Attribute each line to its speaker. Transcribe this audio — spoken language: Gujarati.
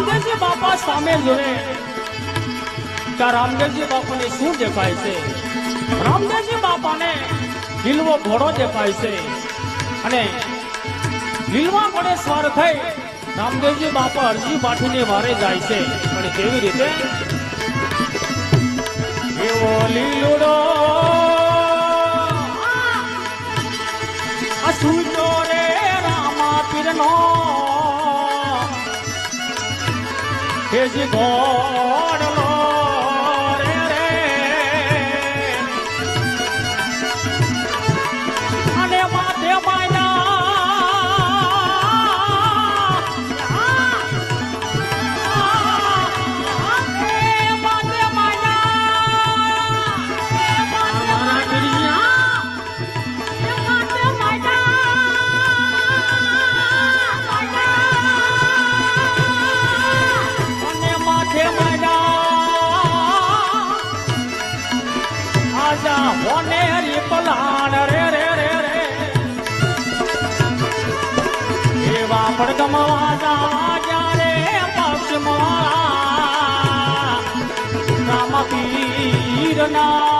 Speaker 1: રામદેવજી બાપા સામે જોડે ત્યાં રામદેવજી બાપાને શું દેખાય છે? રામદેવજી બાપાને લીલવો ઘોડો દેખાય છે અને લીલવા ઘોડે સવાર થઈ રામદેવજી બાપા અરજી પાઠીને વારે જાય છે. પણ કેવી રીતે? એવો લીલુડો અસુજો રે રામા પીરનો હેજી ઘોડલો રે રે અને માથે હોનેરી પલાણ રે રે રે રે એવા પડગમવા જારે પક્ષમાં રામ પીરના